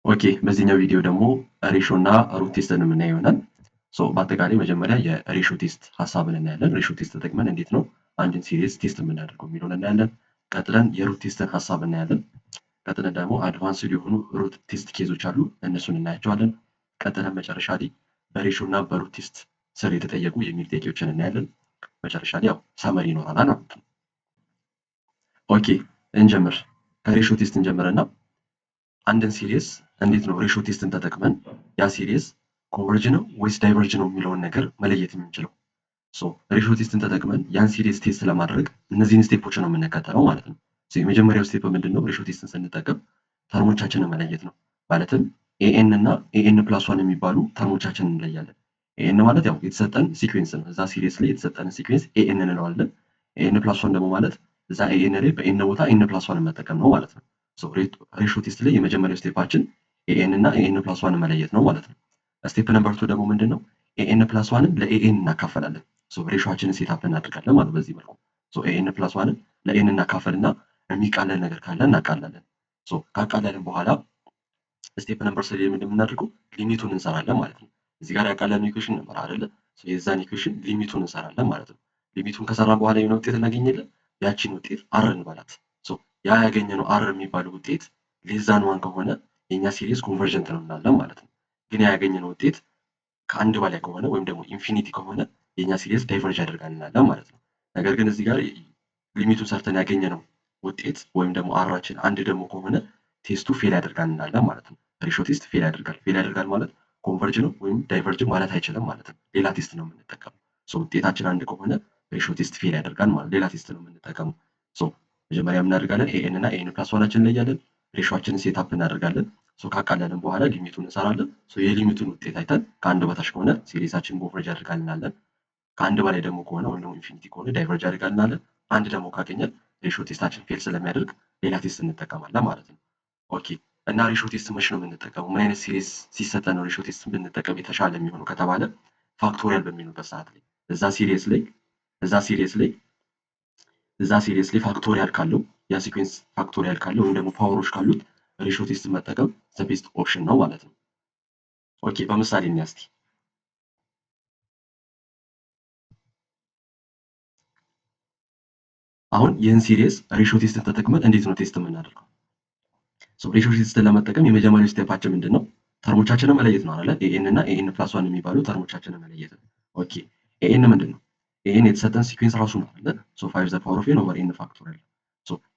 ኦኬ በዚህኛው ቪዲዮ ደግሞ ሬሾ እና ሩት ቴስትን የምናየው ይሆናል። በአጠቃላይ መጀመሪያ የሬሾ ቴስት ሀሳብን እናያለን። ሬሾ ቴስት ተጠቅመን እንዴት ነው አንድን ሲሪስ ቴስት የምናደርገው የሚለውን እናያለን። ቀጥለን የሩት ቴስትን ሀሳብ እናያለን። ቀጥለን ደግሞ አድቫንስድ የሆኑ ሩት ቴስት ኬዞች አሉ፣ እነሱን እናያቸዋለን። ቀጥለን መጨረሻ ላይ በሬሾ እና በሩት ቴስት ስር የተጠየቁ የሚል ጥያቄዎችን እናያለን። መጨረሻ ላይ ያው ሰመሪ ይኖራል ማለት ነው። ኦኬ እንጀምር። ከሬሾ ቴስት እንጀምርና አንድን ሲሪስ እንዴት ነው ሬሾ ቴስትን ተጠቅመን ያ ሲሪስ ኮንቨርጅ ነው ወይስ ዳይቨርጅ ነው የሚለውን ነገር መለየት የምንችለው። ሬሾ ቴስትን ተጠቅመን ያን ሲሪስ ቴስት ለማድረግ እነዚህን ስቴፖች ነው የምንከተለው ማለት ነው። የመጀመሪያው ስቴፕ ምንድን ነው? ሬሾ ቴስትን ስንጠቀም ተርሞቻችንን መለየት ነው። ማለትም ኤኤን እና ኤኤን ፕላስ ዋን የሚባሉ ተርሞቻችንን እንለያለን። ኤኤን ማለት ያው የተሰጠን ሲኩዌንስ ነው። እዛ ሲሪስ ላይ የተሰጠን ሲኩዌንስ ኤኤን እንለዋለን። ኤኤን ፕላስ ዋን ደግሞ ማለት እዛ ኤኤን ላይ በኤን ቦታ ኤን ፕላስ ዋን መጠቀም ነው ማለት ነው። ሬሾ ቴስት ላይ የመጀመሪያው ስቴፓችን ኤኤን እና ኤኤን ፕላስ ዋን መለየት ነው ማለት ነው። ስቴፕ ነምበር 2 ደግሞ ምንድን ነው? ኤኤን ፕላስ ዋንን ለኤኤን እናካፈላለን። ሬሾአችንን ሴታፕ እናደርጋለን ማለት በዚህ መልኩ። ኤኤን ፕላስ ዋንን ለኤን እናካፈልና የሚቃለል ነገር ካለ እናቃላለን። ካቃለልን በኋላ ስቴፕ ነምበር 3 ላይ ምንድን የምናደርገው ሊሚቱን እንሰራለን ማለት ነው። እዚህ ጋር ያቃለልን ኢኩዌሽን ነበር አይደለ? የዛን ኢኩዌሽን ሊሚቱን እንሰራለን ማለት ነው። ሊሚቱን ከሰራን በኋላ የሆነ ውጤት እናገኛለን። ያቺን ውጤት አር እንበላት። ያ ያገኘነው አር የሚባለው ውጤት ሌዛን ዋን ከሆነ የኛ ሲሪስ ኮንቨርጀንት ነው እንላለን ማለት ነው። ግን ያገኘነው ውጤት ከአንድ በላይ ከሆነ ወይም ደግሞ ኢንፊኒቲ ከሆነ የኛ ሲሪስ ዳይቨርጅ ያደርጋል እንላለን ማለት ነው። ነገር ግን እዚህ ጋር ሊሚቱን ሰርተን ያገኘነው ውጤት ወይም ደግሞ አራችን አንድ ደግሞ ከሆነ ቴስቱ ፌል ያደርጋል እንላለን ማለት ነው። ሬሾ ቴስት ፌል ያደርጋል ማለት ኮንቨርጅ ነው ወይም ዳይቨርጅ ማለት አይችልም ማለት ነው። ሌላ ቴስት ነው የምንጠቀመው። ውጤታችን አንድ ከሆነ ሬሾ ቴስት ፌል ያደርጋል ማለት ሌላ ቴስት ነው የምንጠቀመው። መጀመሪያ እናደርጋለን ኤኤን እና ኤኤን ፕላስ ዋናችን እንለያለን። ሬሾአችንን ሴታፕ እናደርጋለን። ካቃለልን በኋላ ሊሚቱን እንሰራለን። የሊሚቱን ውጤት አይተን ከአንድ በታች ከሆነ ሲሪሳችን ኮንቨርጅ ያደርጋል እንላለን። ከአንድ በላይ ደግሞ ከሆነ ወይም ደግሞ ኢንፊኒቲ ከሆነ ዳይቨርጅ ያደርጋል እንላለን። አንድ ደግሞ ካገኘን ሬሾ ቴስታችን ፌል ስለሚያደርግ ሌላ ቴስት እንጠቀማለን ማለት ነው። ኦኬ እና ሬሾ ቴስት መቼ ነው የምንጠቀመው? ምን አይነት ሲሪስ ሲሰጠን ነው ሬሾ ቴስት ብንጠቀም የተሻለ የሚሆነው ከተባለ ፋክቶሪያል በሚሆንበት ሰዓት ላይ እዛ ሲሪስ ላይ ፋክቶሪያል ካለው ያ ሲኩዌንስ ፋክቶሪያል ካለው ወይም ደግሞ ፓወሮች ካሉት ሬሾ ቴስት መጠቀም ዘ ቤስት ኦፕሽን ነው ማለት ነው። ኦኬ በምሳሌ እንያስቲ። አሁን ይህን ሲሪስ ሬሾ ቴስትን ተጠቅመን እንዴት ነው ቴስት የምናደርገው? ሬሾ ቴስትን ለመጠቀም የመጀመሪያው ስቴፓችን ምንድን ነው? ተርሞቻችንን መለየት ነው አይደለ? ኤኤን እና ኤኤን ፕላስ ዋን የሚባሉ ተርሞቻችንን መለየት ነው። ኦኬ ኤኤን ምንድን ነው? ኤኤን የተሰጠን ሲኩዌንስ ራሱ ነው አይደለ? 5 ዘ ፓወር ኦፍ ኤን ኦቨር ኤን ፋክቶሪያል።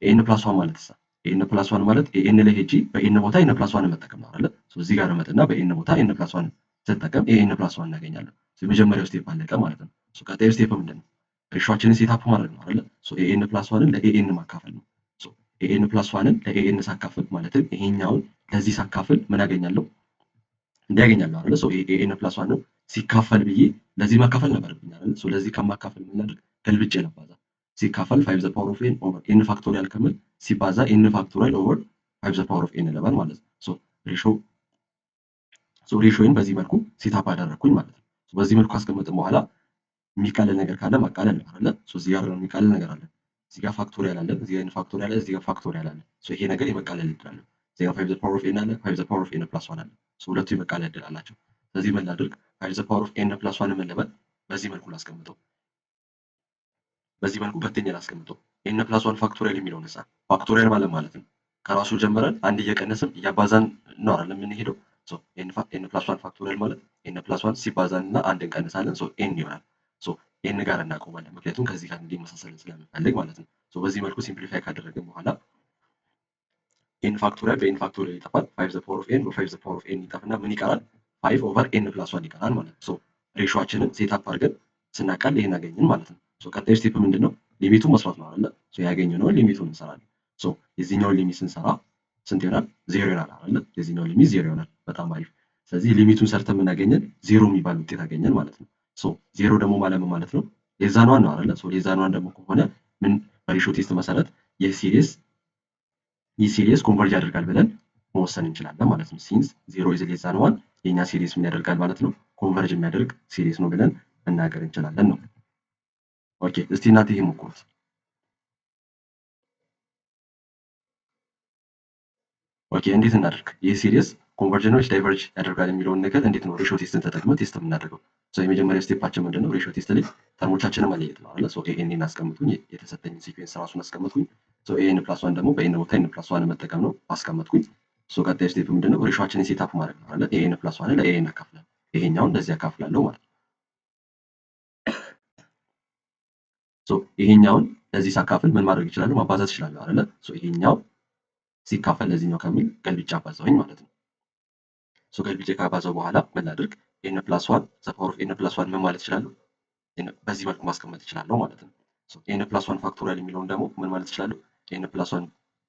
ኤኤን ፕላስ ዋን ማለት ኤኤን ፕላስ ዋን ማለት ኤኤን ላይ ሄጂ በኤን ቦታ ኤን ፕላስ ዋን መጠቀም ነው አይደለ? እዚህ ጋር መጥና በኤን ቦታ ኤን ፕላስ ዋን ስጠቀም ኤኤን ፕላስ ዋን እናገኛለን። የመጀመሪያው ስቴፕ አለቀ ማለት ነው። ቀጣዩ ስቴፕ ምንድን ነው? ሬሾአችንን ሴታፕ ማድረግ ነው አይደለ? ኤኤን ፕላስ ዋንን ለኤኤን ማካፈል ነው። ኤኤን ፕላስ ዋንን ለኤኤን ሳካፍል ማለትም ይሄኛውን ለዚህ ሳካፍል ምን አገኛለሁ? እንዲያገኛለሁ አይደለ? ኤኤን ፕላስ ዋን ነው ሲካፈል ብዬ ለዚህ ማካፈል ነበርብኝ አይደለ? ለዚህ ከማካፈል ምን ላድርግ? ገልብጬ ላባዛ። ሲካፈል 5 ዘ ፓወር ኦፍ ኤን ኦቨር ኤን ፋክቶሪያል ከምል ሲባዛ ኤን ፋክቶሪያል ኦቨር 5 ዘ ፓወር ኦፍ ኤን ለባል ማለት ነው። ሬሾን በዚህ መልኩ ሴታፕ አደረግኩኝ ማለት ነው። በዚህ መልኩ ካስቀመጥን በኋላ የሚቃለል ነገር ካለ ማቃለል ነው አይደለ? እዚህ ጋር የሚቃለል ነገር አለ። እዚህ ጋር ፋክቶሪያል አለ፣ እዚህ ጋር ፋክቶሪያል አለ፣ እዚህ ጋር ፋክቶሪያል አለ። ይሄ ነገር የመቃለል እድል አለ። እዚህ ጋር 5 ዘ ፓወር ኦፍ ኤን አለ፣ 5 ዘ ፓወር ኦፍ ኤን ፕላስ ዋን አለ። ሁለቱ የመቃለል እድል አላቸው። ስለዚህ ምን ላድርግ? 5 ዘ ፓወር ኦፍ ኤን ፕላስ ዋን ምን ልበል? በዚህ መልኩ ላስቀምጠው። በዚህ መልኩ በትኜ ላስቀምጠው። ኤን ፕላስ ዋን ፋክቶሪያል የሚለውን እሳ ፋክቶሪያል ማለት ነው ከራሱ ጀምረን አንድ እየቀነስን እያባዛን ነው አይደል የምንሄደው። ኤን ፕላስ ዋን ፋክቶሪያል ማለት ኤን ፕላስ ዋን ሲባዛን እና አንድ እንቀንሳለን። ኤን ይሆናል። ኤን ጋር እናቆማለን፣ ምክንያቱም ከዚህ ጋር እንዲመሳሰልን ስለምንፈልግ ማለት ነው። በዚህ መልኩ ሲምፕሊፋይ ካደረግን በኋላ ኤን ፋክቶሪያል በኤን ፋክቶሪያል ይጠፋል። 5 ዘ ፓወር ኦፍ ኤን በ5 ዘ ፓወር ኦፍ ኤን ይጠፋና ምን ይቀራል? 5 ኦቨር ኤን ፕላስ ዋን ይቀራል ማለት ነው። ሬሾአችንን ሴታፕ አድርገን ስናቃል ይሄን አገኘን ማለት ነው። ቀጣዩ ስቴፕ ምንድነው? ሊሚቱን መስራት ነው አይደለ? ያገኘነውን ሊሚቱን እንሰራለን። የዚህኛውን ሊሚት ስንሰራ ስንት ይሆናል? 0 ይሆናል አይደለ? የዚህኛው ሊሚት 0 ይሆናል። በጣም አሪፍ። ስለዚህ ሊሚቱን ሰርተን የምናገኘን 0 የሚባል ውጤት አገኘን ማለት ነው። 0 ደግሞ ማለት ነው ሌዛን ዋን ነው አይደለ? ሌዛን ዋን ደግሞ ከሆነ ምን በሬሾ ቴስት መሰረት ይህ ሲሪስ ኮንቨርጅ ያደርጋል ብለን መወሰን እንችላለን ማለት ነው። ሲንስ 0 ኢዝ ሌዛን ዋን የኛ ሲሪስ ምን ያደርጋል ማለት ነው? ኮንቨርጅ የሚያደርግ ሲሪስ ነው ብለን መናገር እንችላለን ነው። ኦኬ እስቲ እናንተ ይሄ ሞክሩት። ኦኬ እንዴት እናድርግ? ይህ ሲሪስ ኮንቨርጅን ወይስ ዳይቨርጅ ያደርጋል የሚለውን ነገር እንዴት ነው ሬሾ ቴስትን ተጠቅመን ቴስት የምናደርገው? የመጀመሪያ ስቴፓችን ምንድነው? ሬሾ ቴስት ላይ ተርሞቻችንን መለየት ነው አይደል? ኤኤንን አስቀምጡኝ፣ የተሰጠኝ ሲኩዌንስ ራሱን አስቀምጥኩኝ። ኤኤን ፕላስ ዋን ደግሞ በኤን ቦታ ኤን ፕላስ ዋን መጠቀም ነው አስቀመጥኩኝ። ቀጣይ ስቴፕ ምንድነው? ሬሾችንን ሴታፕ ማድረግ ነው አይደል? ኤኤን ፕላስ ዋን ለኤኤን አካፍላለሁ፣ ይሄኛውን እንደዚህ አካፍላለሁ ማለት ነው። ይሄኛውን ለዚህ ሳካፍል ምን ማድረግ ይችላሉ? ማባዛት ይችላሉ አይደል? ይሄኛው ሲካፈል ለዚህኛው ከሚል ገልብጬ አባዛውኝ ማለት ነው። ገልብጬ ካባዛው በኋላ ምን ላድርግ? ኤን ፕላስ ዋን ዘ ፓወር ኦፍ ኤን ፕላስ ዋን ምን ማለት ይችላሉ? በዚህ መልኩ ማስቀመጥ ይችላለሁ ማለት ነው። ኤን ፕላስ ዋን ፋክቶሪያል የሚለውን ደግሞ ምን ማለት ይችላሉ? ኤን ፕላስ ዋን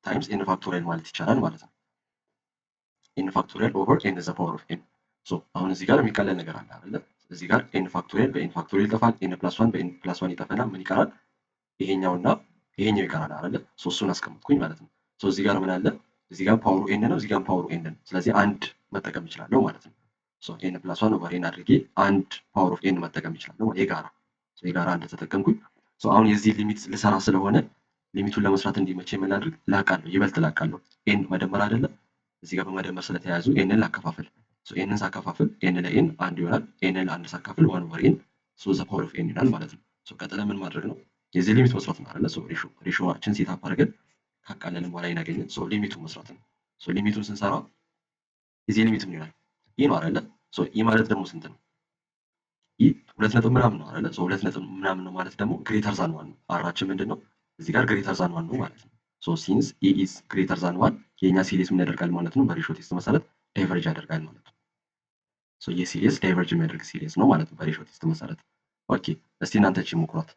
ታይምስ ኤን ፋክቶሪያል ማለት ይቻላል ማለት ነው። ኤን ፋክቶሪያል ኦቨር ኤን ዘ ፓወር ኦፍ ኤን። አሁን እዚህ ጋር የሚቀለል ነገር አለ አይደለ? እዚህ ጋር ኤን ፋክቶሪያል በኤን ፋክቶሪያል ይጠፋል። ኤን ፕላስ ዋን በኤን ፕላስ ዋን ይጠፋና ምን ይቀራል? ይሄኛውና ይሄኛው ይቀራል አይደለ? እሱን አስቀምጥኩኝ ማለት ነው። እዚህ ጋር ምን አለ? እዚህ ጋር ፓወሩ ኤን ነው፣ እዚህ ጋር ፓወሩ ኤን ነው። ስለዚህ አንድ መጠቀም እችላለሁ ማለት ነው። ኤን ፕላስ ዋን ኦቨር ኤን አድርጌ አንድ ፓወር ኦፍ ኤን መጠቀም እችላለሁ የጋራ አንድ ተጠቀምኩኝ። አሁን የዚህ ሊሚት ልሰራ ስለሆነ ሊሚቱን ለመስራት እንዲመቼ ምን ላድርግ? ላቃለሁ፣ ይበልጥ ላቃለሁ። ኤን መደመር አይደለም እዚህ ጋር በመደመር ስለተያያዙ ኤንን ላከፋፍል። ኤንን ሳከፋፍል ኤን ለኤን አንድ ይሆናል። ኤንን ለአንድ ሳካፍል ዋን ኦቨር ኤን ዘ ፓወር ኦፍ ኤን ይሆናል ማለት ነው። ቀጥለን ምን ማድረግ ነው? የዚህ ሊሚት መስራት ነው አይደለ? ሬሾችን ሴት አፕ አድርገን ካቃለልን በኋላ ይናገኘን ሊሚቱን መስራት ነው። ሊሚቱን ስንሰራ የዚህ ሊሚት ምን ይሆናል? ኢ ነው አይደለ? ኢ ማለት ደግሞ ስንት ነው? ኢ ሁለት ነጥብ ምናምን ነው አይደለ? ሁለት ነጥብ ምናምን ነው ማለት ደግሞ ግሬተር ዛን ዋን ነው። አራችን ምንድን ነው? እዚህ ጋር ግሬተር ዛን ዋን ነው ማለት ነው። ሲንስ ኢ ኢዝ ግሬተር ዛን ዋን የኛ ሲሪስ ምን ያደርጋል ማለት ነው? በሬሾ ቴስት መሰረት ዳይቨርጅ ያደርጋል ማለት ነው። ይህ ሲሪስ ዳይቨርጅ የሚያደርግ ሲሪስ ነው ማለት ነው በሬሾ ቴስት መሰረት። ኦኬ እስቲ እናንተ እቺ ሞክሯት።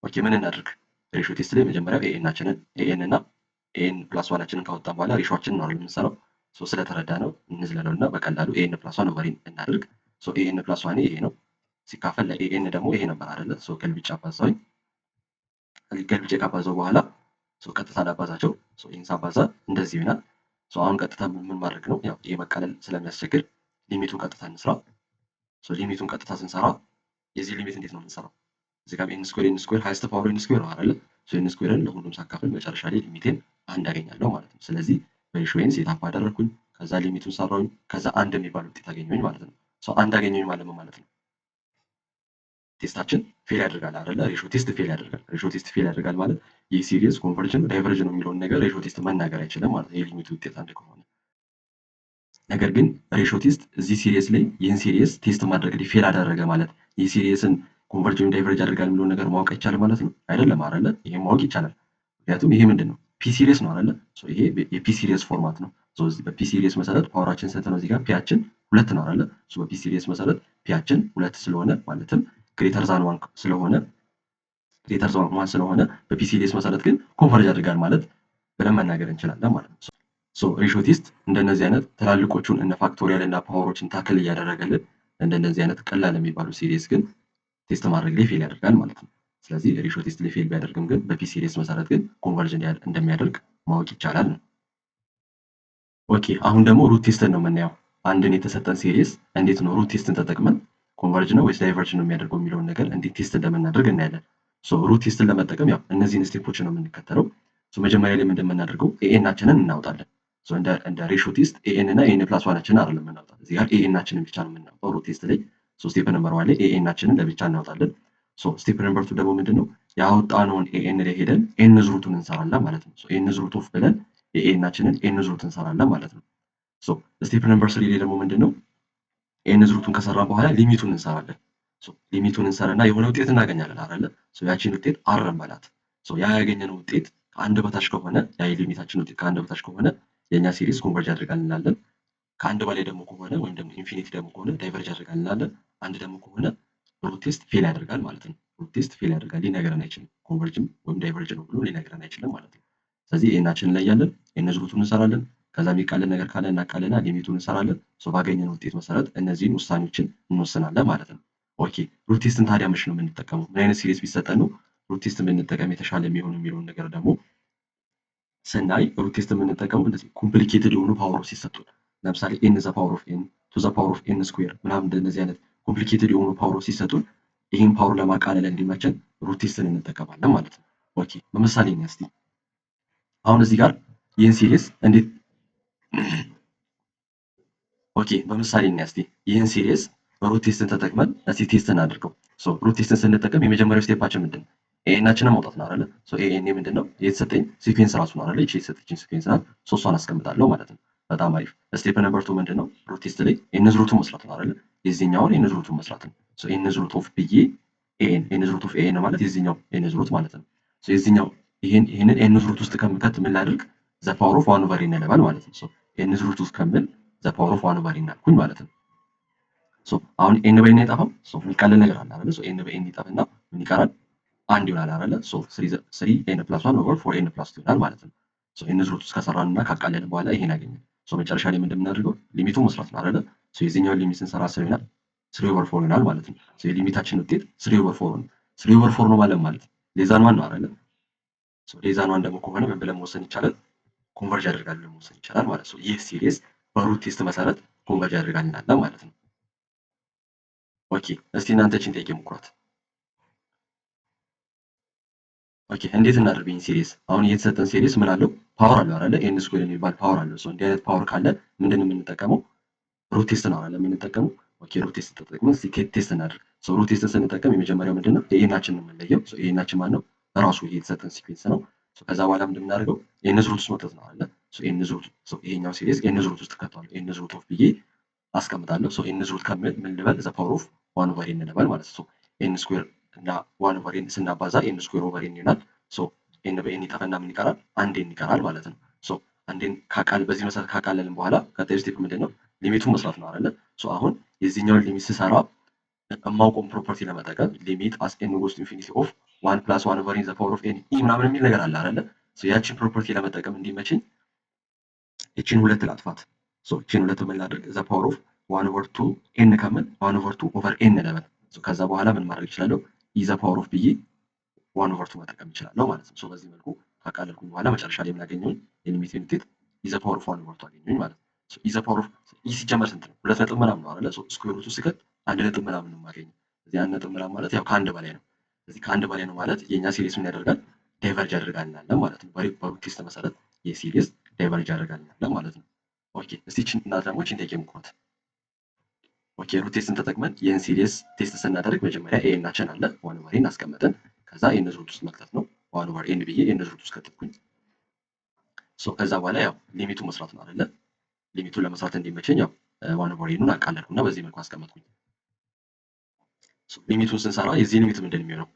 ኦኬ ምን እናድርግ? ሬሾ ቴስት ላይ መጀመሪያ ኤኤን እና ኤን ፕላስ ዋናችንን ካወጣን በኋላ ሬሾችንን ነው የምንሰራው። ስለተረዳ ነው እንዝለለው እና በቀላሉ ኤን ፕላስ ዋን ኦቨር እናድርግ። ኤን ፕላስ ዋን ይሄ ነው ሲካፈል ለኤን ደግሞ ይሄ ነበር አይደለ? ገልብጬ አባዛውኝ። ገልብጬ ካባዛው በኋላ ቀጥታ ላባዛቸው። ይህን ሳባዛ እንደዚህ ይሆናል። አሁን ቀጥታ ምን ማድረግ ነው? ያው ይሄ መቀለል ስለሚያስቸግር ሊሚቱን ቀጥታ እንስራ። ሊሚቱን ቀጥታ ስንሰራ የዚህ ሊሚት እንዴት ነው የምንሰራው? እዚህ ጋር ኤን ስኩዌር ሃይስት ፓወር ኤን ስኩዌር ነው አይደለ? ኤን ስኩዌርን ለሁሉም ሳካፍል መጨረሻ ላይ ሊሚቴን አንድ አገኛለሁ ማለት ነው። ስለዚህ ሬሾዬን ሴት አፕ አደረግኩኝ። ከዛ ሊሚቱን ሰራሁኝ። ከዛ አንድ የሚባል ውጤት አገኘሁኝ ማለት ነው። አንድ አገኘሁኝ ማለት ነው ቴስታችን ፌል ያደርጋል አይደለ? ሬሾ ቴስት ፌል ያደርጋል። ሬሾ ቴስት ፌል ያደርጋል ማለት ይህ ሲሪስ ኮንቨርጅን ዳይቨርጅ ነው የሚለውን ነገር ሬሾ ቴስት መናገር አይችልም ማለት ነው፣ የሊሚቱ ውጤት አንድ ከሆነ። ነገር ግን ሬሾ ቴስት እዚህ ሲሪስ ላይ ይህን ሲሪስ ቴስት ማድረግ ፌል አደረገ ማለት ይህ ሲሪስን ኮንቨርጅ ወይም ዳይቨርጅ ያደርጋል የሚለውን ነገር ማወቅ አይቻልም ማለት ነው? አይደለም አይደለ? ይሄ ማወቅ ይቻላል። ምክንያቱም ይሄ ምንድን ነው? ፒ ሲሪስ ነው አይደለ? ይሄ የፒ ሲሪስ ፎርማት ነው። በፒ ሲሪስ መሰረት ፓወራችን ስንት ነው? እዚህ ጋር ፒያችን ሁለት ነው አይደለ? በፒ ሲሪስ መሰረት ፒያችን ሁለት ስለሆነ ማለትም ግሬተር ዛን ዋን ስለሆነ በፒ ሲሪስ መሰረት ግን ኮንቨርጅ ያደርጋል ማለት ብለን መናገር እንችላለን ማለት ነው። ሬሾ ቴስት እንደነዚህ አይነት ትላልቆቹን እነ ፋክቶሪያል እና ፓወሮችን ታክል እያደረገልን እንደነዚህ አይነት ቀላል የሚባሉ ሲሪስ ግን ቴስት ማድረግ ላይ ፌል ያደርጋል ማለት ነው። ስለዚህ ሬሾ ቴስት ላይ ፌል ቢያደርግም ግን በፒ ሲሪስ መሰረት ግን ኮንቨርጅን እንደሚያደርግ ማወቅ ይቻላል ነው። ኦኬ አሁን ደግሞ ሩት ቴስትን ነው የምናየው። አንድን የተሰጠን ሲሪስ እንዴት ነው ሩት ቴስትን ተጠቅመን ኮንቨርጅ ነው ወይስ ዳይቨርጅ ነው የሚያደርገው የሚለውን ነገር እንዴት ቴስት እንደምናደርግ እናያለን። ሩት ቴስትን ለመጠቀም ያው እነዚህን ስቴፖች ነው የምንከተለው። መጀመሪያ ላይ እንደምናደርገው ኤኤናችንን እናውጣለን። እንደ ሬሾ ቴስት ኤኤን እና ኤን ፕላስ ዋናችንን አይደለም የምናውጣው። እዚህ ጋር ኤኤናችንን ብቻ ነው የምናውጣው ሩት ቴስት ላይ። ስቴፕ ነምበር ዋን ላይ ኤኤናችንን ለብቻ እናውጣለን። ስቴፕ ነምበር ቱ ደግሞ ምንድነው ያወጣነውን ኤኤን ላይ ሄደን ኤን ሩቱን እንሰራለን ማለት ነው። ኤን ሩት ኦፍ ብለን ኤኤናችንን ኤን ሩት እንሰራለን ማለት ነው። ስቴፕ ነምበር ስሪ ላይ ደግሞ ምንድነው ኤን ሩቱን ከሰራን በኋላ ሊሚቱን እንሰራለን። ሊሚቱን እንሰራና የሆነ ውጤት እናገኛለን አይደለ? ያቺን ውጤት አር እንበላት። ያ ያገኘነው ውጤት ከአንድ በታች ከሆነ ያ የሊሚታችን ውጤት ከአንድ በታች ከሆነ የኛ ሲሪስ ኮንቨርጅ ያደርጋል እንላለን። ከአንድ በላይ ደግሞ ከሆነ ወይም ደግሞ ኢንፊኒቲ ደግሞ ከሆነ ዳይቨርጅ ያደርጋል እንላለን። አንድ ደግሞ ከሆነ ሩት ቴስት ፌል ያደርጋል ማለት ነው። ሩት ቴስት ፌል ያደርጋል ሊነግረን አይችልም። ኮንቨርጅም ወይም ዳይቨርጅ ነው ብሎ ሊነግረን አይችልም ማለት ነው። ስለዚህ ኤናችንን እንለያለን፣ ኤን ሩቱን እንሰራለን። ከዛ የሚቃለን ነገር ካለ እናቃለና ሊሚቱን እንሰራለን። ባገኘን ውጤት መሰረት እነዚህን ውሳኔዎችን እንወስናለን ማለት ነው። ኦኬ ሩት ቴስትን ታዲያ መች ነው የምንጠቀመው? ምን አይነት ሲሪስ ቢሰጠን ነው ሩት ቴስት ብንጠቀም የተሻለ የሚሆን የሚለውን ነገር ደግሞ ስናይ ሩት ቴስት የምንጠቀመው እንደዚህ ኮምፕሊኬትድ የሆኑ ፓወሮች ሲሰጡን፣ ለምሳሌ ኤን ዘ ፓወር ኦፍ ኤን ቱ ዘ ፓወር ኦፍ ኤን ስኩዌር ምናምን እንደነዚህ አይነት ኮምፕሊኬትድ የሆኑ ፓወሮች ሲሰጡን ይህን ፓወር ለማቃለል እንዲመቸን ሩት ቴስትን እንጠቀማለን ማለት ነው። ኦኬ በምሳሌ እስቲ አሁን እዚህ ጋር ይህን ሲሪስ እንዴት ኦኬ በምሳሌ እናያለን እስቲ። ይህን ሲሪስ ሩት ቴስትን ተጠቅመን እስቲ ቴስት እናድርገው። ሩት ቴስትን ስንጠቀም የመጀመሪያው ስቴፓችን ምንድን ነው? ኤናችንን ማውጣት ነው አይደለ? ኤን ምንድን ነው? የተሰጠኝ ሲኩዌንስ ራሱ ነው አይደለ? ይቺ የተሰጠችኝ ሲኩዌንስ ናት። እሷን አስቀምጣለሁ ማለት ነው። በጣም አሪፍ። ስቴፕ ነምበር 2 ምንድን ነው? ሩት ቴስት ላይ ኤንዝ ሩቱን መስራት ነው አይደለ? የዚህኛውን ኤንዝ ሩቱን መስራት ነው። ኤንዝ ሩት ኦፍ ብዬ ኤንዝ ሩት ኦፍ ኤን ማለት የዚህኛው ኤንዝ ሩት ማለት ነው። የዚህኛው ይህንን ኤንዝ ሩት ውስጥ ከምከት ምን ላድርግ? ዘ ፓወር ኦፍ ዋን ኦቨር ኤን ልበል ማለት ነው። ኤንዝ ሩት ውስጥ ከምል ዘ ፓወር ኦፍ ዋን ኦቨር ኤን አልኩኝ ማለት ነው። አሁን ኤን በኤን አይጠፋም። የሚቃለል ነገር አለ አይደለ? ኤን በኤን ይጠፍና ምን ይቀራል? አንድ ይሆናል አይደለ? ስሪ ኤን ፕላስ ዋን ኦቨር ፎር ኤን ፕላስ ቱ ይሆናል ማለት ነው። ኤን ሩት ውስጥ ከሰራን እና ካቃለልን በኋላ ይሄን ያገኛል። መጨረሻ ላይ ምንድን የምናደርገው ሊሚቱን መስራት ነው አይደለ? የዚህኛውን ሊሚት ስንሰራ ስር ይሆናል ስሪ ኦቨር ፎር ይሆናል ማለት ነው። የሊሚታችን ውጤት ስሪ ኦቨር ፎር ነው። ስሪ ኦቨር ፎር ነው ማለት ሌዛን ዋን ነው አይደለ? ሌዛን ዋን ደግሞ ከሆነ ምን ብለን መወሰን ይቻላል? ኮንቨርጅ ያደርጋል ብለን መወሰን ይቻላል ማለት ነው። ይህ ሲሪስ በሩት ቴስት መሰረት ኮንቨርጅ ያደርጋል እንላለን ማለት ነው። ኦኬ እስቲ እናንተ ቺን ጠይቄ ሞክሯት። ኦኬ እንዴት እናደርግኝ ሲሪስ? አሁን እየተሰጠን ሲሪስ ምን አለው? ፓወር አለው አይደለ? ኤን ስኩዌር የሚባል ፓወር አለው። እንዲህ አይነት ፓወር ካለ ምንድን ነው የምንጠቀመው? ሩት ቴስት ነው አይደለ የምንጠቀመው? ኦኬ ሩት ቴስት ተጠቅመን እስቲ ቴስት እናድርግ። ሩት ቴስት ስንጠቀም የመጀመሪያው ምንድን ነው? ኤናችን ነው የምንለየው። ኤናችን ማን ነው? ራሱ የተሰጠን ሲኩዌንስ ነው። ከዛ በኋላ ምንድን የምናደርገው? ኤንዝ ሩት ውስጥ መክተት ነው አይደለ? ኤንዝ ሩት ይሄኛው ሲሪስ ኤንዝ ሩት ውስጥ ከተዋለሁ። ኤንዝ ሩት ኦፍ ብዬ አስቀምጣለሁ። ኤንዝ ሩት ከምን ምን ልበል? ዘ ፓወር ኦፍ ዋን ኦቨር ኤን ልበል ማለት ነው። ኤን ስኩዌር እና ዋን ኦቨር ኤን ስናባዛ ኤን ስኩዌር ኦቨር ኤን ይሆናል። ኤን በኤን ይጠፋና ምን ይቀራል? አንድ ኤን ይቀራል ማለት ነው። አንዴን በዚህ መሰረት ካቃለልን በኋላ ቀጣዩ ስቴፕ ምንድን ነው? ሊሚቱን መስራት ነው አይደለ? አሁን የዚህኛውን ሊሚት ስሰራ የማውቀውን ፕሮፐርቲ ለመጠቀም ሊሚት አስ ኤን ጎስ ቱ ኢንፊኒቲ ኦፍ ዋን ፕላስ ዋን ኦቨር ኤን ዘ ፓወር ኦፍ ኤን ኢ ምናምን የሚል ነገር አለ አይደለ? ያቺን ፕሮፐርቲ ለመጠቀም እንዲመችኝ እቺን ሁለት ላጥፋት። እቺን ሁለት ምን ላድርግ? ዘ ፓወር ኦፍ ዋን ኦቨር ቱ ኤን ከምን ዋን ኦቨር ቱ ኦቨር ኤን ለበል። ከዛ በኋላ ምን ማድረግ እችላለሁ? ኢ ዘ ፓወር ኦፍ ብዬ ዋን ኦቨር ቱ መጠቀም እችላለሁ ማለት ነው። በዚህ መልኩ ካቃለልኩኝ በኋላ መጨረሻ ላይ የምናገኘውን የሊሚቴን ውጤት ኢ ዘ ፓወር ኦፍ ዋን ኦቨር ቱ አገኘሁኝ ማለት ነው። ኢ ዘ ፓወር ኦፍ ኢ ሲጀመር ስንት ነው? ሁለት ነጥብ ምናምን ነው አይደለ? ስኩዌር ሩት ውስጥ ሲከት አንድ ነጥብ ምናምን ነው የማገኘው። እዚህ አንድ ነጥብ ምናምን ማለት ያው ከአንድ በላይ ነው። እዚህ ከአንድ በላይ ነው ማለት የኛ ሲሪስ ምን ያደርጋል? ዳይቨርጅ ያደርጋል እንላለን ማለት ነው። በሩት ቴስት መሰረት የሲሪስ ዳይቨርጅ ያደርጋል እንላለን ማለት ነው። ኦኬ እስቲ ቺን እና ደግሞ ቺን ጠይቄ ሞክሯት። ኦኬ ሩት ቴስትን ተጠቅመን ይህን ሲሪስ ቴስት ስናደርግ መጀመሪያ ኤ እናችን አለ ዋን ኦቨር ኤን አስቀመጥን። ከዛ ኤን ሩት ውስጥ መክተት ነው። ዋን ኦቨር ኤን ብዬ ኤን ሩት ውስጥ ከተትኩኝ። ከዛ በኋላ ያው ሊሚቱ መስራት ነው አይደለ? ሊሚቱን ለመስራት እንዲመቸኝ ያው ዋን ኦቨር ኤኑን አቃለልኩና በዚህ መልኩ አስቀመጥኩኝ። ሊሚቱን ስንሰራ የዚህ ሊሚት ምንድን የሚሆነው?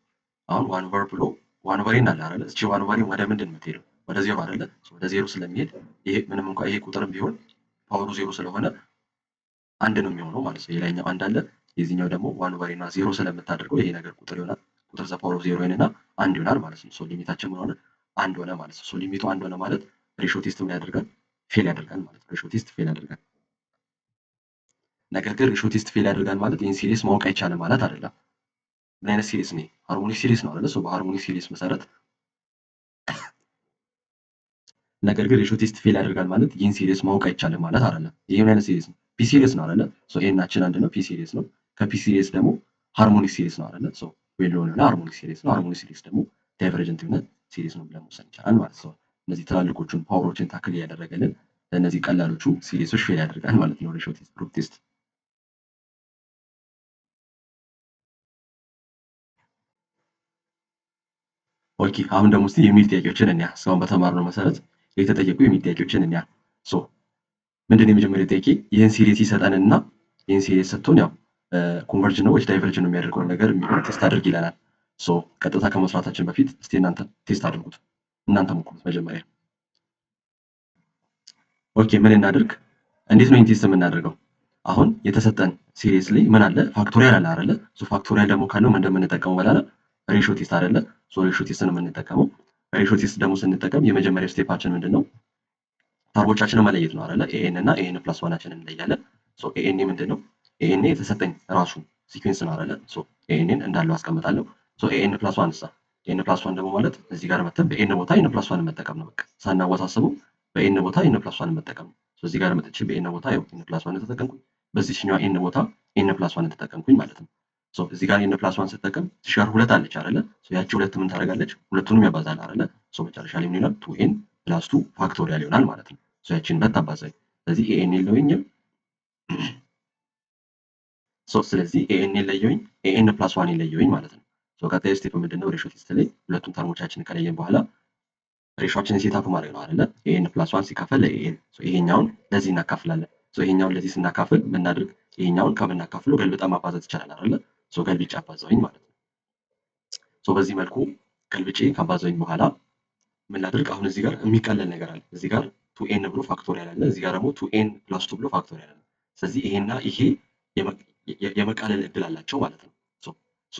አሁን ዋን ኦቨር ብሎ ዋን ኦቨር ኤን አለ አይደለ? እቺ ዋን ኦቨር ኤን ወደ ምንድን የምትሄደው? ወደ ዜሮ አይደለ? ወደ ዜሮ ስለሚሄድ ይሄ ምንም እንኳን ይሄ ቁጥርም ቢሆን ፓወሩ ዜሮ ስለሆነ አንድ ነው የሚሆነው ማለት ነው። የላይኛው አንድ አለ፣ የዚህኛው ደግሞ ዋን ኦቨር ኤን ዜሮ ስለምታደርገው ይሄ ነገር ቁጥር ይሆናል። ቁጥር ዘ ፓወር ኦፍ ዜሮ እና አንድ ይሆናል ማለት ነው። ሊሚታችን ምን ሆነ? አንድ ሆነ ማለት ነው። ሊሚቱ አንድ ሆነ ማለት ሬሾ ቴስት ምን ያደርጋል? ፌል ያደርጋል ማለት ነው። ሬሾ ቴስት ፌል ያደርጋል። ነገር ግን ሬሾ ቴስት ፌል ያደርጋል ማለት ይህን ሲሪስ ማወቅ አይቻልም ማለት አይደለም። ምን አይነት ሲሪስ ነው? ሃርሞኒክ ሲሪስ ነው አይደለ? በሃርሞኒክ ሲሪስ መሰረት ነገር ግን ሬሾ ቴስት ፌል ያደርጋል ማለት ይህን ሲሪስ ማወቅ አይቻልም ማለት አይደለም። ይህ ምን አይነት ሲሪስ ነው? ፒ ሲሪስ ነው አይደለ? ኤናችን አንድ ነው፣ ፒ ሲሪስ ነው። ከፒ ሲሪስ ደግሞ ሃርሞኒክ ሲሪስ ነው አይደለ? ዌል ኖን የሆነ ሃርሞኒክ ሲሪስ ነው። ሃርሞኒክ ሲሪስ ደግሞ ዳይቨርጀንት የሆነ ሲሪስ ነው ብለን መውሰድ ይቻላል ማለት ነው። እነዚህ ትላልቆቹን ፓወሮችን ታክል እያደረገልን እነዚህ ቀላሎቹ ሲሪሶች ፌል ያደርጋል ማለት ነው ሬሾ ቴስት። ኦኬ አሁን ደግሞ እስቲ የሚል ጥያቄዎችን እንያ። እስካሁን በተማርነው መሰረት የተጠየቁ የሚል ጥያቄዎችን እንያ። ምንድን ነው የመጀመሪያ ጥያቄ? ይህን ሲሪስ ይሰጠንና ይህን ሲሪስ ሰጥቶን ያው ኮንቨርጅ ነው ወይስ ዳይቨርጅ ነው የሚያደርገውን ነገር የሚሆን ቴስት አድርግ ይለናል። ቀጥታ ከመስራታችን በፊት እስቲ እናንተ ቴስት አድርጉት፣ እናንተ ሞክሩት መጀመሪያ። ኦኬ ምን እናድርግ? እንዴት ነው ቴስት የምናደርገው? አሁን የተሰጠን ሲሪስ ላይ ምን አለ? ፋክቶሪያል አለ አይደለ? ፋክቶሪያል ደግሞ ካለው ምን እንደምንጠቀመው በላለ ሬሾ ቴስት አይደለ? ሬሾ ቴስት ነው የምንጠቀመው። ሬሾ ቴስት ደግሞ ስንጠቀም የመጀመሪያው ስቴፓችን ምንድን ነው? ተርቦቻችንን መለየት ነው አይደለ? ኤኤን እና ኤኤን ፕላስ ዋናችንን እንለያለን። ኤኤን ምንድን ነው? ኤኤን የተሰጠኝ ራሱ ሲኩዌንስ ነው አይደለ? ኤኤንን እንዳለው አስቀምጣለሁ። ኤኤን ፕላስ ዋን ሳ ኤን ፕላስ ዋን ደግሞ ማለት እዚህ ጋር መተን በኤን ቦታ ኤን ፕላስ ዋን መጠቀም ነው። በቃ ሳናወሳስበው በኤን ቦታ ኤን ፕላስ ዋን መጠቀም ነው። እዚህ ጋር መጥቼ በኤን ቦታ ያው ኤን ፕላስ ዋን ተጠቀምኩኝ፣ በዚህኛው ኤን ቦታ ኤን ፕላስ ዋን ተጠቀምኩኝ ማለት ነው። እዚህ ጋር ኤን ፕላስ ዋን ስጠቀም እዚህ ጋር ሁለት አለች አይደለ? ያቺ ሁለት ምን ታደርጋለች? ሁለቱንም ያባዛል አይደለ? መጨረሻ ላይ ምን ይሆናል? ቱ ኤን ፕላስ ቱ ፋክቶሪያል ይሆናል ማለት ነው። ያችን በት አባዛኝ ስለዚህ ኤኤን የለውኝም። ስለዚህ ኤኤን የለየውኝ ኤኤን ፕላስ ዋን የለየውኝ ማለት ነው። ቀጣይ ስቴፕ ምንድነው? ሬሾ ቴስት ላይ ሁለቱም ተርሞቻችንን ከለየን በኋላ ሬሾችንን ሴታፕ ማድረግ ነው አይደለ? ኤኤን ፕላስ ዋን ሲካፈል ለኤኤን ይሄኛውን ለዚህ እናካፍላለን። ይሄኛውን ለዚህ ስናካፍል ምናድርግ? ይሄኛውን ከምናካፍለው ገልብጠን ማባዛት ይቻላል አይደለ? ገልብጬ አባዛውኝ ማለት ነው። በዚህ መልኩ ገልብጬ ካባዛውኝ በኋላ ምን ላድርግ? አሁን እዚህ ጋር የሚቀለል ነገር አለ። እዚህ ጋር ቱ ኤን ብሎ ፋክቶሪያል አለ። እዚህ ጋር ደግሞ ቱ ኤን ፕላስ ቱ ብሎ ፋክቶሪያል አለ። ስለዚህ ይሄና ይሄ የመቃለል እድል አላቸው ማለት ነው።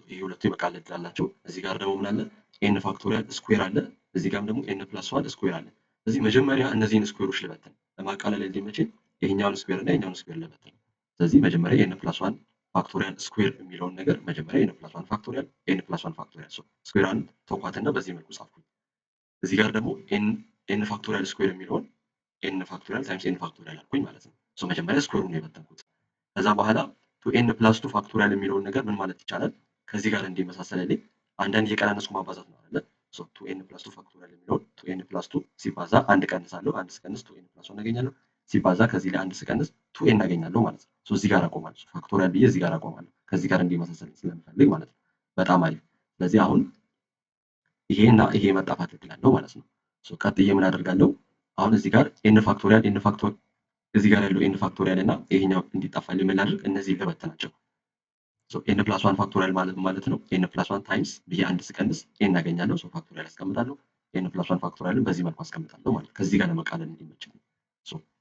ይሄ ሁለቱ የመቃለል እድል አላቸው። እዚህ ጋር ደግሞ ምን አለ? ኤን ፋክቶሪያል ስኩዌር አለ። እዚህ ጋርም ደግሞ ኤን ፕላስ ዋን ስኩዌር አለ። ስለዚህ መጀመሪያ እነዚህን ስኩዌሮች ልበትን ለማቃለል እንዲመችኝ ይሄኛውን ስኩዌር እና ይሄኛውን ስኩዌር ልበትን። ስለዚህ መጀመሪያ ኤን ፕላስ ዋን ፋክቶሪያል ስኩዌር የሚለውን ነገር መጀመሪያ ኤን ፕላስ ዋን ፋክቶሪያል ኤን ፕላስ ዋን ፋክቶሪያል ስኩዌር አንድ ተውኳትና በዚህ መልኩ ጻፍኩኝ። እዚህ ጋር ደግሞ ኤን ፋክቶሪያል ስኩዌር የሚለውን ኤን ፋክቶሪያል ታይምስ ኤን ፋክቶሪያል አልኩኝ ማለት ነው። መጀመሪያ ስኩዌሩን ነው የበተንኩት። ከዛ በኋላ ቱ ኤን ፕላስ ቱ ፋክቶሪያል የሚለውን ነገር ምን ማለት ይቻላል? ከዚህ ጋር እንዲመሳሰልልኝ አንዳንድ እየቀናነስኩ ማባዛት ነው አይደለ? ቱ ኤን ፕላስ ቱ ፋክቶሪያል የሚለውን ቱ ኤን ፕላስ ቱ ሲባዛ አንድ ቀንሳለሁ። አንድ ስቀንስ ቱ ኤን ፕላስ ዋን አገኛለሁ። ሲባዛ ከዚህ ላይ አንድ ስቀንስ ቱ ኤን አገኛለሁ ማለት ነው። እዚህ ጋር አቆማለሁ። ፋክቶሪያል ብዬ እዚህ ጋር አቆማለሁ። ከዚህ ጋር እንዲመሳሰል ስለምፈልግ ማለት ነው። በጣም አሪፍ። ስለዚህ አሁን ይሄና ይሄ መጣፋት እድል አለው ማለት ነው። ቀጥዬ ምን አደርጋለሁ? አሁን እዚህ ጋር ኤን ፋክቶሪያል እዚህ ጋር ያለው ኤን ፋክቶሪያል እና ይሄኛው እንዲጣፋልኝ ምን ላድርግ? እነዚህ ልበትናቸው። ኤን ፕላስ ዋን ፋክቶሪያል ማለት ነው። ኤን ፕላስ ዋን ታይምስ ብዬ አንድ ስቀንስ ኤን አገኛለሁ። ፋክቶሪያል አስቀምጣለሁ። ኤን ፕላስ ዋን ፋክቶሪያልን በዚህ መልኩ አስቀምጣለሁ ማለት ከዚህ ጋር ለመቃለል እንዲመች ነው።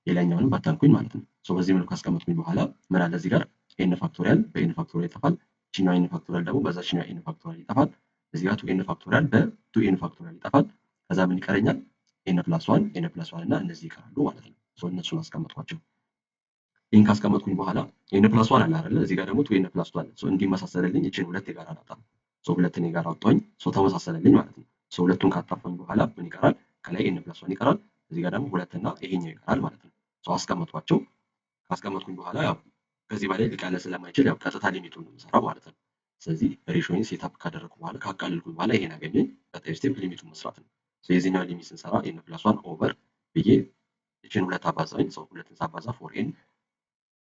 ሌላኛውንም ባታንኩኝ ማለት ነው። በዚህ መልኩ አስቀምጥኩኝ በኋላ ምን አለ እዚህ ጋር ኤን ፋክቶሪያል በኤን ፋክቶሪያል ይጠፋል። ይችኛው ኤን ፋክቶሪያል ደግሞ በዛችኛው ኤን ፋክቶሪያል ይጠፋል። እዚህ ጋር ቱ ኤን ፋክቶሪያል በቱ ኤን ፋክቶሪያል ይጠፋል። ከዛ ምን ይቀረኛል? ኤን ፕላስ ዋን እና እነዚህ ይቀራሉ ማለት ነው። እነሱን አስቀመጥኳቸው። ይህን ካስቀመጥኩኝ በኋላ ኤን ፕላስ ዋን አለ አይደለ? እዚህ ጋር ደግሞ ቱ ኤን ፕላስ ቱ አለ። እንዲመሳሰልልኝ እችን ሁለት የጋራ ላውጣ። ሁለትን የጋራ አውጣኝ። ተመሳሰለልኝ ማለት ነው። ሁለቱን ካጣፋኝ በኋላ ምን ይቀራል? ከላይ ኤን ፕላስ ዋን ይቀራል። እዚህ ጋር ደግሞ ሁለትና ይሄኛው ይቀራል ማለት ነው። አስቀመጥኳቸው። ካስቀመጥኩኝ በኋላ ያው ከዚህ በላይ ሊቃለል ስለማይችል ያው ቀጥታ ሊሚቱን ነው የምሰራው ማለት ነው። ስለዚህ ሬሾን ሴታፕ ካደረግኩ በኋላ ካቃለልኩኝ በኋላ ይሄን አገኘኝ። ቀጣይ ስቴፕ ሊሚቱን መስራት ነው። የዚህኛው ሊሚት ስንሰራ ኤን ፕላስ ዋን ኦቨር ብዬ እችን ሁለት አባዛኝ። ሁለትን ሳባዛ ፎር ኤን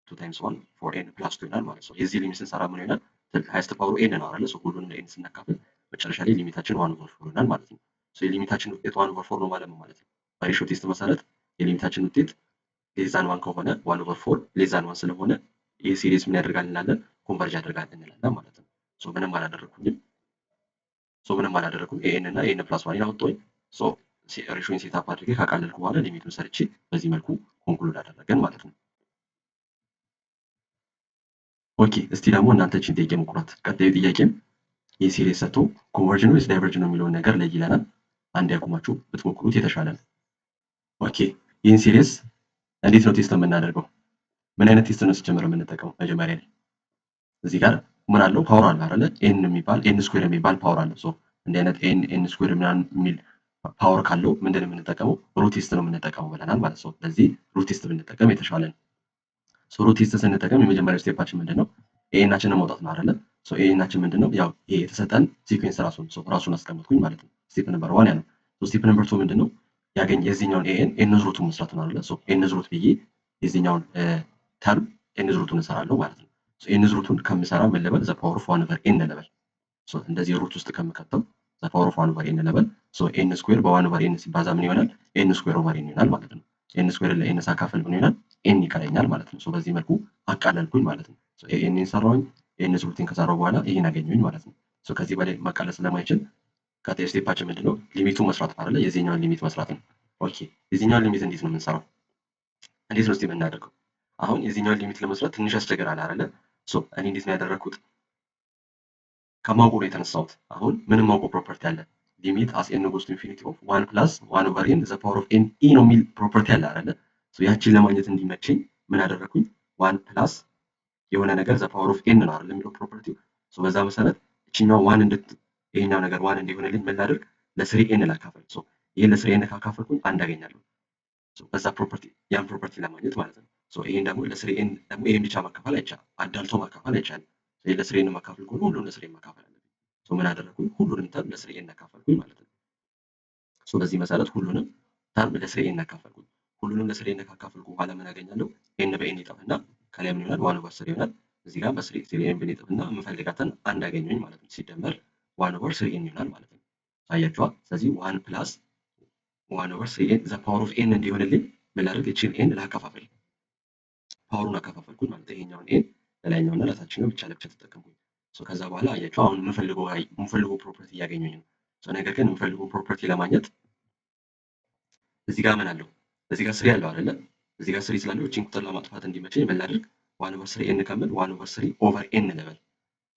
ቱ ታይምስ ዋን ፎር ኤን ፕላስ ቱ ይሆናል ማለት ነው። የዚህ ሊሚት ስንሰራ ምን ይሆናል? ሃይስት ፓወሩ ኤን ነው አይደለ? ሁሉንም ለኤን ስናካፍል መጨረሻ ላይ ሊሚታችን ዋን ኦቨር ፎር ይሆናል ማለት ነው። የሊሚታችን ውጤት ዋን ኦቨር ፎር ነው ማለት ነው ማለት ነው። በሬሾ ቴስት መሰረት የሊሚታችን ውጤት ሌዛን ዋን ከሆነ ዋን ኦቨር ፎር ሌዛን ዋን ስለሆነ ይህ ሲሪስ ምን ያደርጋል እንላለን? ኮንቨርጅ ያደርጋል እንላለን ማለት ነው። ምንም አላደረኩኝም። ኤን እና ኤን ፕላስ ዋን አወጣሁኝ። ሬሾን ሴታፕ አድርጌ ካቃለልኩ በኋላ ሊሚቱን ሰርቼ በዚህ መልኩ ኮንክሉድ አደረገን ማለት ነው። ኦኬ እስቲ ደግሞ እናንተ ቺን ጥያቄ ሞክሯት። ቀጣዩ ጥያቄም ይህ ሲሪስ ሰጥቶ ኮንቨርጅን ወይስ ዳይቨርጅን ነው የሚለውን ነገር ላይ ይለናል። አንድ ያቁማችሁ ብትሞክሩት የተሻለ ነው። ኦኬ ይህን ሲሪስ እንዴት ነው ቴስት የምናደርገው? ምን አይነት ቴስት ነው ሲጀምር የምንጠቀመው? መጀመሪያ ላይ እዚህ ጋር ምን አለው? ፓወር አለ አይደለ? ኤን ስኩዌር የሚባል ፓወር አለ። እንዲህ አይነት ኤን ስኩዌር ምናምን የሚል ፓወር ካለው ምንድን ነው የምንጠቀመው? ሩት ቴስት ነው የምንጠቀመው ብለናል ማለት ነው። ስለዚህ ሩት ቴስት ብንጠቀም የተሻለ ነው። ሩት ቴስት ስንጠቀም የመጀመሪያው ስቴፓችን ምንድነው? ኤናችንን ማውጣት ነው አይደለ? ኤናችን ምንድነው? ያው ይሄ የተሰጠን ሲኩዌንስ ራሱን አስቀምጥኩኝ ማለት ነው። ስቴፕ ነምበር 1 ያ ነው። ስቴፕ ነምበር 2 ምንድነው? ያገኝ የዚህኛውን ኤን ዝሩቱን መስራት ነው አይደለ? ኤን ዝሩት ብዬ የዚህኛውን ተርም ኤን ዝሩቱን እንሰራለሁ ማለት ነው። ኤን ዝሩቱን ከምሰራ ምን ልበል? ዘ ፓወር ኦፍ 1 ኦቨር ኤን ልበል። እንደዚህ ሩት ውስጥ ከምከተው ዘ ፓወር ኦፍ 1 ኦቨር ኤን ልበል። ኤን ስኩዌር በ1 ኦቨር ኤን ሲባዛ ምን ይሆናል? ኤን ስኩዌር ኦቨር ኤን ይሆናል ማለት ነው። ኤን ስኩዌር ለኤን ሳካፍል ምን ይሆናል? ኤን ይቀረኛል ማለት ነው። በዚህ መልኩ አቃለልኩኝ ማለት ነው። ኤን ሰራሁኝ። ኤን ዝሩቴን ከሰራሁ በኋላ ይሄን አገኘሁኝ ማለት ነው። ከዚህ በላይ ማቃለል ስለማይችል ቀጣይ ስቴፓችን ምንድነው? ሊሚቱን መስራት አይደለ? የዚህኛውን ሊሚት መስራት ነው። ኦኬ የዚህኛውን ሊሚት እንዴት ነው የምንሰራው? እንዴት ነው የምናደርገው? አሁን የዚህኛውን ሊሚት ለመስራት ትንሽ ያስቸግራል አይደለ? እኔ እንዴት ነው ያደረኩት? ከማውቁ ነው የተነሳሁት። አሁን ምንም ማውቀው ፕሮፐርቲ አለ። ሊሚት አስ ኤን ጎስ ቱ ኢንፊኒቲ ኦፍ 1 ፕላስ 1 ኦቨር ኤን ዘ ፓወር ኦፍ ኤን ኢ ነው የሚል ፕሮፐርቲ አለ አይደለ? ያቺን ለማግኘት እንዲመቸኝ ምን አደረኩኝ? 1 ፕላስ የሆነ ነገር ዘ ፓወር ኦፍ ኤን ነው አይደል የሚለው ፕሮፐርቲው። በዛ መሰረት እቺኛው ይሄኛው ነገር ዋን እንዲሆንልኝ ምን ላድርግ? ለስሪ ኤን ላካፈል። ይሄን ለስሪ ኤን ካካፈልኩኝ አንድ አገኛለሁ። በዛ ፕሮፐርቲ ያን ፕሮፐርቲ ለማግኘት ማለት ነው። ይሄን ደግሞ ለስሪ ኤን ደግሞ ይሄን ብቻ ማካፈል አይቻልም። አዳልቶ ማካፈል አይቻልም። ለስሪ ኤን ማካፈል ከሆነ ሁሉንም ለስሪ ኤን ማካፈል አለብኝ። ምን አደረኩኝ? ሁሉንም ተርም ለስሪ ኤን አካፈልኩኝ ማለት ነው። በዚህ መሰረት ሁሉንም ተርም ለስሪ ኤን አካፈልኩት። ሁሉንም ለስሪ ኤን ካካፈልኩ በኋላ ምን አገኛለሁ? ኤን በኤን ይጠፍና ከላይ ምን ይሆናል? ዋን ኦቨር ስሪ ይሆናል። እዚህ ጋር በስሪ ኤን ብን ይጠፍና የምፈልጋትን አንድ አገኘሁኝ ማለት ነው። ሲደመር ዋን ኦቨር ስሪ ኤን ይሆናል ማለት ነው። አያችኋ? ስለዚህ ዋን ፕላስ ዋን ኦቨር ስሪ ኤን ዘ ፓወር ኦፍ ኤን እንዲሆንልኝ ምን ላድርግ? እቺን ኤን ላከፋፍል። ፓወሩን አከፋፈልኩት ማለት ነው። ይሄኛውን ኤን ለላይኛውና ለታችኛው ብቻ ለብቻ ተጠቀምኩኝ። ከዛ በኋላ አያችሁ አሁን የምፈልገው ፕሮፐርቲ እያገኘሁኝ ነው። ነገር ግን የምፈልገው ፕሮፐርቲ ለማግኘት እዚህ ጋር ምን አለው? እዚህ ጋር ስሪ አለው አይደለ? እዚህ ጋር ስሪ ስላለው እቺን ቁጥር ለማጥፋት እንዲመቸኝ ምን ላድርግ? ዋን ኦቨር ስሪ ኤን ከምል ዋን ኦቨር ስሪ ኦቨር ኤን ልበል።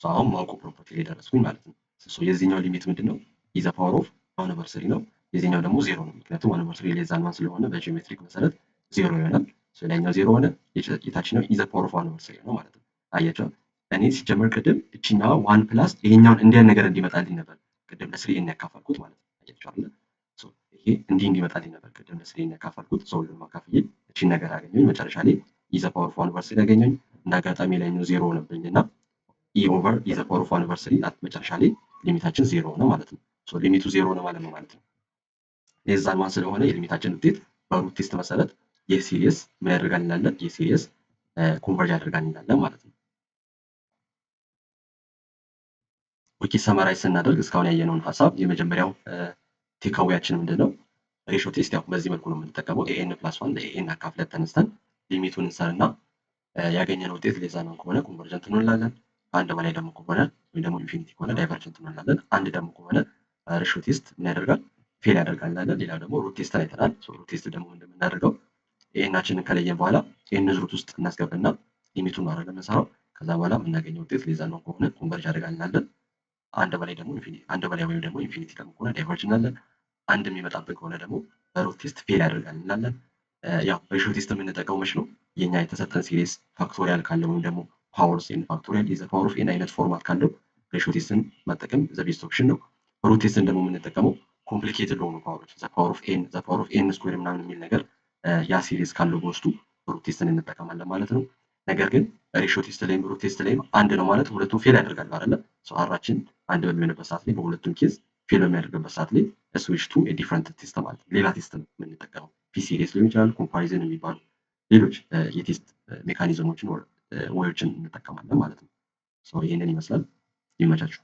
አሁን ማውቀው ፕሮፐርቲ ላይ ደረስኩኝ ማለት ነው። የዚህኛው ሊሚት ምንድን ነው? ኢዘ ፓወር ኦፍ ዋን ኦቨር ስሪ ነው። የዚህኛው ደግሞ ዜሮ ነው። ምክንያቱም ዋን ኦቨር ስሪ ሌዛን ዋን ስለሆነ በጂኦሜትሪክ መሰረት ዜሮ ይሆናል። ላይኛው ዜሮ ሆነ፣ የታችኛው ኢዘ ፓወር ኦፍ ዋን ኦቨር ስሪ ነው ማለት ነው። አያቸው እኔ ሲጀመር ቅድም እችኛዋ ዋን ፕላስ ይሄኛውን እንዲያን ነገር እንዲመጣልኝ ነበር ቅድም ለስሪ ኤን ያካፈልኩት ማለት ነው። አያቸው አለ ይሄ እንዲህ እንዲመጣልኝ ነበር ቅድም ለስሪ ኤን ያካፈልኩት። ሁሉንም አካፍዬ እቺን ነገር አገኘሁኝ። መጨረሻ ላይ ኢዘ ፓወር ኦፍ ዋን ኦቨር ስሪ ያገኘሁኝ። እንደ አጋጣሚ ላይኛው ዜሮ ሆነብኝና ኢ ኦቨር ኢዘ ፓወር ኦፍ ዋን ኦቨር ስሪ መጨረሻ ላይ ሊሚታችን ዜሮ ሆነ ማለት ነው። ሊሚቱ ዜሮ ነው ማለት ነው ማለት ነው። ሌዛን ዋን ስለሆነ የሊሚታችን ውጤት በሩት ቴስት መሰረት የሲሪየስ ምን ያደርጋል እንላለን? የሲሪየስ ኮንቨርጅ ያደርጋል እንላለን ማለት ነው። ኦኬ ሰመራይዝ ስናደርግ እስካሁን ያየነውን ሀሳብ የመጀመሪያው ቴካዌያችን ምንድነው? ሬሾ ቴስት ያው በዚህ መልኩ ነው የምንጠቀመው። ኤኤን ፕላስ ዋን ለኤኤን አካፍለን ተነስተን ሊሚቱን እንሰርና ያገኘነው ውጤት ሌዛን ዋን ከሆነ ኮንቨርጀንት እንላለን። አንድ በላይ ደግሞ ከሆነ ወይ ደግሞ ኢንፊኒቲ ከሆነ ዳይቨርጀንት እንላለን። አንድ ደግሞ ከሆነ ሬሾ ቴስት ምን ያደርጋል? ፌል ያደርጋል እንላለን። ሌላው ደግሞ ሩት ቴስት አይተናል። ሩት ቴስት ደግሞ እንደምናደርገው ኤኤናችንን ከለየን በኋላ ኤን ሩት ውስጥ እናስገባና ሊሚቱን ነው አይደል የምንሰራው። ከዛ በኋላ የምናገኘው ውጤት ሌዛን ዋን ከሆነ ኮንቨርጅ ያደርጋል እንላለን። አንድ በላይ ደግሞ አንድ በላይ ወይም ደግሞ ኢንፊኒቲ ደግሞ ከሆነ ዳይቨርጅ እንላለን። አንድ የሚመጣብን ከሆነ ደግሞ በሩት ቴስት ፌል ያደርጋል እንላለን። ያው ሬሾ ቴስት የምንጠቀመው መች ነው? የኛ የተሰጠን ሲሪስ ፋክቶሪያል ካለው ወይም ደግሞ ፓወርስ ኤን ፋክቶሪያል ኢዘ ፓወር ኦፍ ኤን አይነት ፎርማት ካለው ሬሾ ቴስትን መጠቀም ዘ ቤስት ኦፕሽን ነው። ሩት ቴስትን ደግሞ የምንጠቀመው ኮምፕሊኬትድ ለሆኑ ፓወሮች ዘ ፓወር ኦፍ ኤን ስኩዌር ምናምን የሚል ነገር ያ ሲሪስ ካለው በውስጡ ሩት ቴስትን እንጠቀማለን ማለት ነው። ነገር ግን ሬሾ ቴስት ላይም ሩት ቴስት ላይም አንድ ነው ማለት ሁለቱም ፌል ያደርጋሉ አይደለ? አራችን አንድ በሚሆንበት ሰዓት ላይ በሁለቱም ኬዝ ፌል በሚያደርግበት ሰዓት ላይ ስዊች ቱ ዲፍረንት ቴስት ማለት ሌላ ቴስት ነው የምንጠቀመው። ፒሲኤስ ሊሆን ይችላል፣ ኮምፓሪዝን የሚባሉ ሌሎች የቴስት ሜካኒዝሞችን ወዮችን እንጠቀማለን ማለት ነው። ይህንን ይመስላል። ይመቻችሁ።